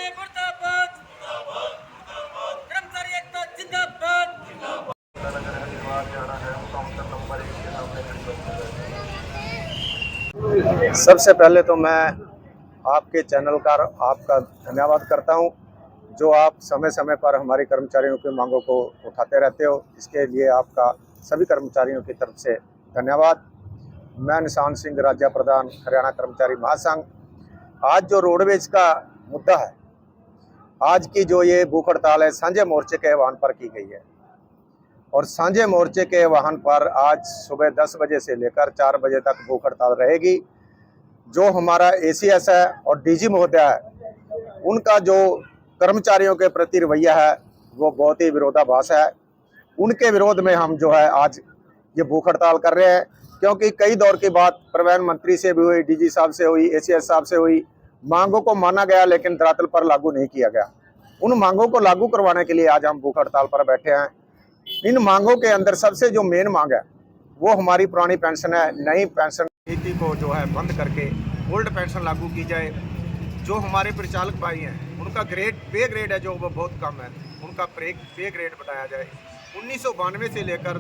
मुर्दाबाद। कर्मचारी एकता जिंदाबाद। सबसे पहले तो मैं आपके चैनल का आपका धन्यवाद करता हूं, जो आप समय समय पर हमारे कर्मचारियों की मांगों को उठाते रहते हो। इसके लिए आपका सभी कर्मचारियों की तरफ से धन्यवाद। मैं निशान सिंह, राज्य प्रधान, हरियाणा कर्मचारी महासंघ। आज जो रोडवेज का मुद्दा है, आज की जो ये भूख हड़ताल है, साझे मोर्चे के आह्वान पर की गई है और साझे मोर्चे के आह्वान पर आज सुबह 10 बजे से लेकर 4 बजे तक भूख हड़ताल रहेगी। जो हमारा एसीएस है और डीजी महोदय है, उनका जो कर्मचारियों के प्रति रवैया है वो बहुत ही विरोधाभास है। उनके विरोध में हम जो है आज ये भूख हड़ताल कर रहे हैं, क्योंकि कई दौर की बात प्रधान मंत्री से भी हुई, डीजी साहब से हुई, एसीएस साहब से हुई। मांगों को माना गया लेकिन धरातल पर लागू नहीं किया गया। उन मांगों को लागू करवाने के लिए आज हम भूख हड़ताल पर बैठे हैं। इन मांगों के अंदर सबसे जो मेन मांग है वो हमारी पुरानी पेंशन है। नई पेंशन नीति को जो है बंद करके ओल्ड पेंशन लागू की जाए। जो हमारे परिचालक भाई हैं उनका पे ग्रेड है जो वो बहुत कम है, उनका पे ग्रेड बढ़ाया जाए। 1992 से लेकर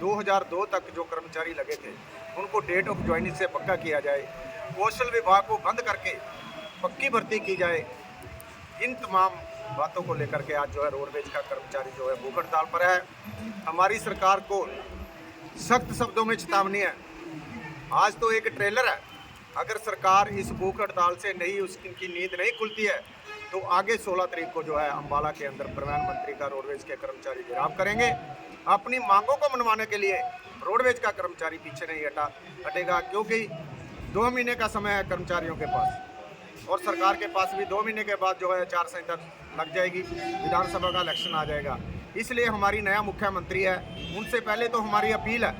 2002 तक जो कर्मचारी लगे थे उनको डेट ऑफ ज्वाइनिंग से पक्का किया जाए। कौशल विभाग को बंद करके पक्की भर्ती की जाए। इन तमाम बातों को लेकर के आज जो है रोडवेज का कर्मचारी जो है भूख हड़ताल पर है। हमारी सरकार को सख्त शब्दों में चेतावनी है। आज तो एक ट्रेलर है, अगर सरकार इस भूख हड़ताल से नहीं उसकी नींद नहीं खुलती है तो आगे 16 तारीख को जो है अम्बाला के अंदर प्रधानमंत्री का रोडवेज के कर्मचारी घेराव करेंगे। अपनी मांगों को मनवाने के लिए रोडवेज का कर्मचारी पीछे नहीं हटेगा, क्योंकि 2 महीने का समय है कर्मचारियों के पास और सरकार के पास भी 2 महीने के बाद जो है आचार संहिता लग जाएगी, विधानसभा का इलेक्शन आ जाएगा। इसलिए हमारी नया मुख्यमंत्री है, उनसे पहले तो हमारी अपील है,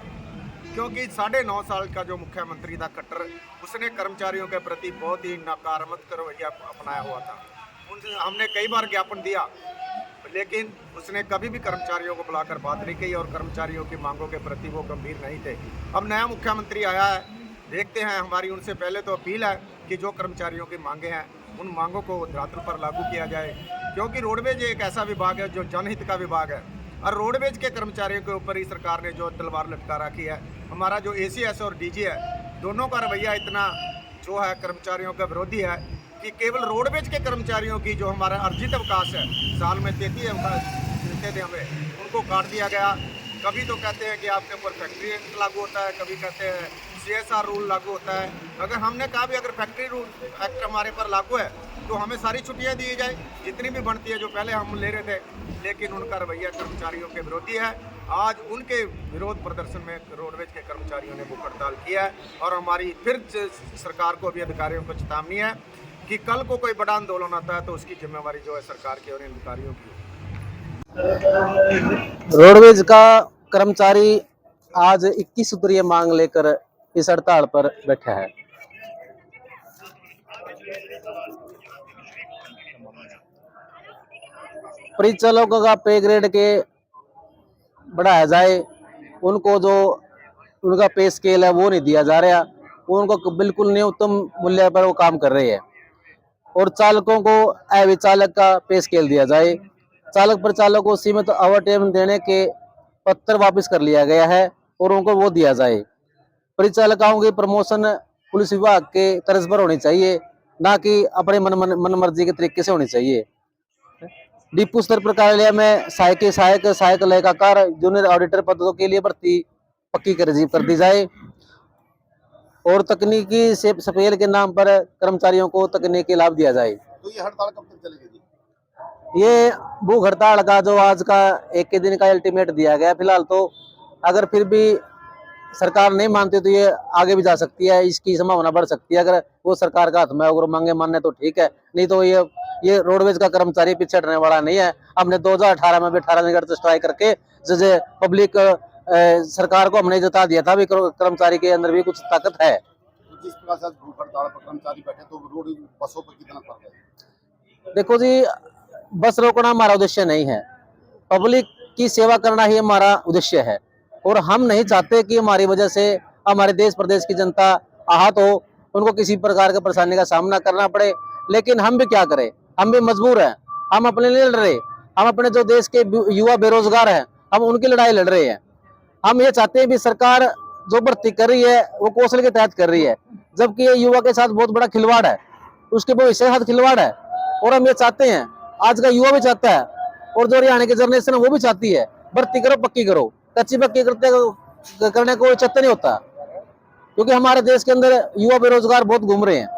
क्योंकि 9.5 साल का जो मुख्यमंत्री था खट्टर, उसने कर्मचारियों के प्रति बहुत ही नकारात्मक रवैया अपनाया हुआ था। उनसे हमने कई बार ज्ञापन दिया, लेकिन उसने कभी भी कर्मचारियों को बुलाकर बात नहीं की और कर्मचारियों की मांगों के प्रति वो गंभीर नहीं थे। अब नया मुख्यमंत्री आया है, देखते हैं। हमारी उनसे पहले तो अपील है कि जो कर्मचारियों की मांगे हैं उन मांगों को धरातल पर लागू किया जाए, क्योंकि रोडवेज एक ऐसा विभाग है जो जनहित का विभाग है और रोडवेज के कर्मचारियों के ऊपर ही सरकार ने जो तलवार लटका रखी है। हमारा जो एसीएस और डीजी है, दोनों का रवैया इतना जो है कर्मचारियों का विरोधी है कि केवल रोडवेज के कर्मचारियों की जो हमारा अर्जित अवकाश है, साल में 33 अवकाश मिलते थे हमें, उनको काट दिया गया। कभी तो कहते हैं कि आपके ऊपर फैक्ट्री एक्ट लागू होता है, कभी कहते हैं CSR रूल लागू होता है। अगर हमने कहा भी अगर फैक्ट्री रूल एक्ट हमारे पर लागू है तो हमें सारी छुट्टियां दी जाए जितनी भी बनती है जो पहले हम ले रहे थे, लेकिन उनका रवैया कर्मचारियों के विरोधी है। आज उनके विरोध प्रदर्शन में रोडवेज के कर्मचारियों ने भूख हड़ताल किया है और हमारी फिर सरकार को भी, अधिकारियों को चेतावनी है कि कल को कोई बड़ा आंदोलन आता है तो उसकी जिम्मेवारी जो है सरकार की और अधिकारियों की। रोडवेज का कर्मचारी आज 21 सूत्रीय मांग लेकर इस हड़ताल पर बैठा है। परिचालकों का पे ग्रेड के बढ़ाया जाए, उनको जो उनका पे स्केल है वो नहीं दिया जा रहा, उनको बिल्कुल न्यूनतम मूल्य पर वो काम कर रहे हैं। और चालकों को अविचालक का पे स्केल दिया जाए। चालक परिचालक को सीमित ओवर टाइम देने के पत्र वापस कर लिया गया है और उनको वो दिया जाए। परिचालकों की प्रमोशन पुलिस विभाग के तर्ज पर होनी चाहिए, ना कि अपने मन मर्जी के तरीके से होनी चाहिए। डिपो स्तर पर कार्यालय में सहायक लेखाकार, जूनियर ऑडिटर पदों के लिए भर्ती पक्की कर दी जाए और तकनीकी से सफेल के नाम पर कर्मचारियों को तकनीकी लाभ दिया जाए। तो ये हड़ताल कब तक चलेगी? ये भूख हड़ताल का जो आज का 1 दिन का अल्टीमेट दिया गया फिलहाल, तो अगर फिर भी सरकार नहीं मानती तो ये आगे भी जा सकती है, इसकी संभावना बढ़ सकती है। अगर वो सरकार का हाथ में अगर मांगे मानने तो ठीक है, नहीं तो ये रोडवेज का कर्मचारी पीछे हटने वाला नहीं है। हमने 2018 में भी 18 दिन का स्ट्राइक करके जैसे पब्लिक सरकार को हमने जता दिया था भी कर्मचारी के अंदर भी कुछ ताकत है। तो जिस प्रकार से भूख हड़ताल पर कर्मचारी बैठे तो रोड बसों पर कितना फर्क है? देखो जी, बस रोकना हमारा उद्देश्य नहीं है, पब्लिक की सेवा करना ही हमारा उद्देश्य है और हम नहीं चाहते कि हमारी वजह से हमारे देश प्रदेश की जनता आहत हो, उनको किसी प्रकार की परेशानी का सामना करना पड़े। लेकिन हम भी क्या करें, हम भी मजबूर हैं, हम अपने लिए लड़ रहे, हम अपने जो देश के युवा बेरोजगार हैं हम उनकी लड़ाई लड़ रहे हैं। हम ये चाहते हैं कि सरकार जो भर्ती कर रही है वो कौशल के तहत कर रही है, जबकि ये युवा के साथ बहुत बड़ा खिलवाड़ है, उसके भविष्य के साथ खिलवाड़ है। और हम ये चाहते हैं, आज का युवा भी चाहता है और जो हरियाणा की जनरेशन है वो भी चाहती है, भर्ती करो पक्की करो, कच्ची पक्की करने को चित्त नहीं होता, क्योंकि हमारे देश के अंदर युवा बेरोजगार बहुत घूम रहे हैं।